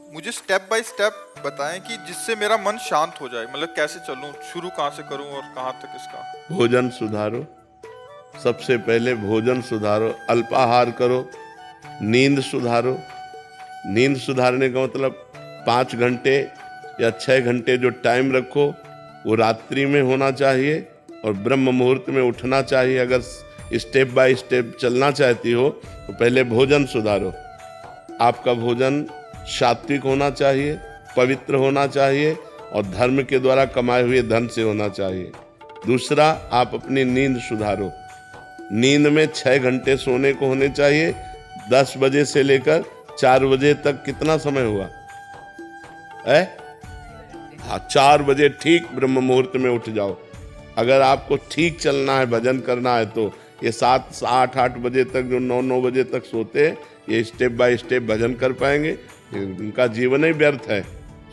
मुझे step by step बताएं कि जिससे मेरा मन शांत हो जाए, मतलब कैसे चलूं, शुरू कहाँ से करूं और कहाँ तक इसका। भोजन सुधारो। सबसे पहले भोजन सुधारो, अल्पाहार करो। नींद सुधारो। नींद सुधारने का मतलब 5 घंटे या 6 घंटे जो टाइम रखो वो रात्रि में होना चाहिए और ब्रह्म मुहूर्त में उठना चाहिए। अगर स्टेप बाय स्टेप चलना चाहती हो तो पहले भोजन सुधारो। आपका भोजन सात्विक होना चाहिए, पवित्र होना चाहिए और धर्म के द्वारा कमाए हुए धन से होना चाहिए। दूसरा, आप अपनी नींद सुधारो। नींद में 6 घंटे सोने को होने चाहिए। 10 बजे से लेकर 4 बजे तक कितना समय हुआ है? हाँ, 4 बजे ठीक ब्रह्म मुहूर्त में उठ जाओ। अगर आपको ठीक चलना है, भजन करना है, तो ये 7, 8, 8 बजे तक जो 9, 9 बजे तक सोते हैं, ये स्टेप बाय स्टेप भजन कर पाएंगे। उनका जीवन ही व्यर्थ है।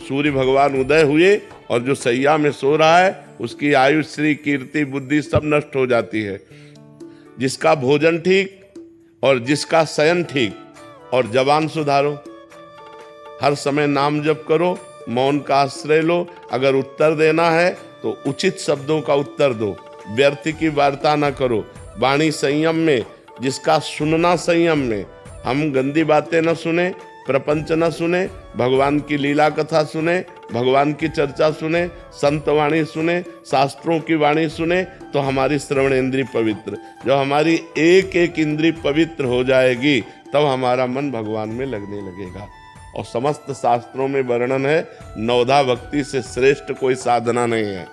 सूर्य भगवान उदय हुए और जो सैया में सो रहा है उसकी आयु, श्री, कीर्ति, बुद्धि सब नष्ट हो जाती है। जिसका भोजन ठीक और जिसका शयन ठीक, और जबान सुधारो। हर समय नाम जप करो, मौन का आश्रय लो। अगर उत्तर देना है तो उचित शब्दों का उत्तर दो, व्यर्थ की वार्ता ना करो। वाणी संयम में, जिसका सुनना संयम में। हम गंदी बातें न सुने, प्रपंच न सुने, भगवान की लीला कथा सुने, भगवान की चर्चा सुने, संत वाणी सुने, शास्त्रों की वाणी सुने, तो हमारी श्रवण इंद्री पवित्र। जब हमारी एक एक इंद्री पवित्र हो जाएगी तब हमारा मन भगवान में लगने लगेगा। और समस्त शास्त्रों में वर्णन है, नवधा भक्ति से श्रेष्ठ कोई साधना नहीं है।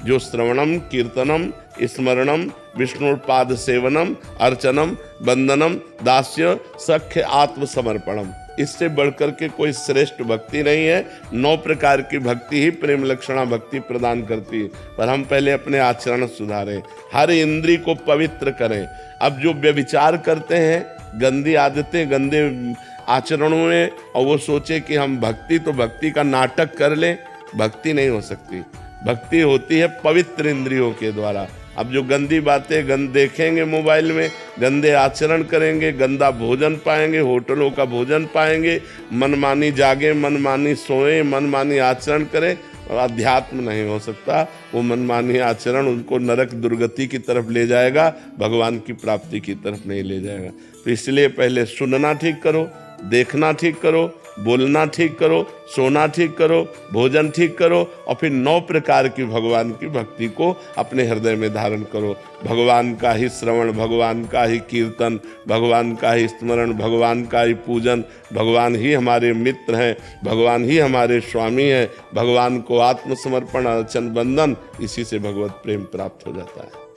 जो श्रवणम, कीर्तनम, स्मरणम, विष्णुपाद सेवनम, अर्चनम, वंदनम, दास्य, सख्य, आत्मसमर्पणम, इससे बढ़कर के कोई श्रेष्ठ भक्ति नहीं है। 9 प्रकार की भक्ति ही प्रेम लक्षणा भक्ति प्रदान करती है। पर हम पहले अपने आचरण सुधारें, हर इंद्री को पवित्र करें। अब जो व्यभिचार करते हैं, गंदी आदतें, गंदे आचरणों में, और वो सोचे कि हम भक्ति, तो भक्ति का नाटक कर लें, भक्ति नहीं हो सकती। भक्ति होती है पवित्र इंद्रियों के द्वारा। अब जो गंदी बातें देखेंगे मोबाइल में, गंदे आचरण करेंगे, गंदा भोजन पाएंगे, होटलों का भोजन पाएंगे, मनमानी जागे, मनमानी सोए, मनमानी आचरण करें, अध्यात्म नहीं हो सकता। वो मनमानी आचरण उनको नरक दुर्गति की तरफ ले जाएगा, भगवान की प्राप्ति की तरफ नहीं ले जाएगा। तो इसलिए पहले सुनना ठीक करो, देखना ठीक करो, बोलना ठीक करो, सोना ठीक करो, भोजन ठीक करो, और फिर 9 प्रकार की भगवान की भक्ति को अपने हृदय में धारण करो। भगवान का ही श्रवण, भगवान का ही कीर्तन, भगवान का ही स्मरण, भगवान का ही पूजन। भगवान ही हमारे मित्र हैं, भगवान ही हमारे स्वामी हैं। भगवान को आत्मसमर्पण, अर्चन, वंदन, इसी से भगवत प्रेम प्राप्त हो जाता है।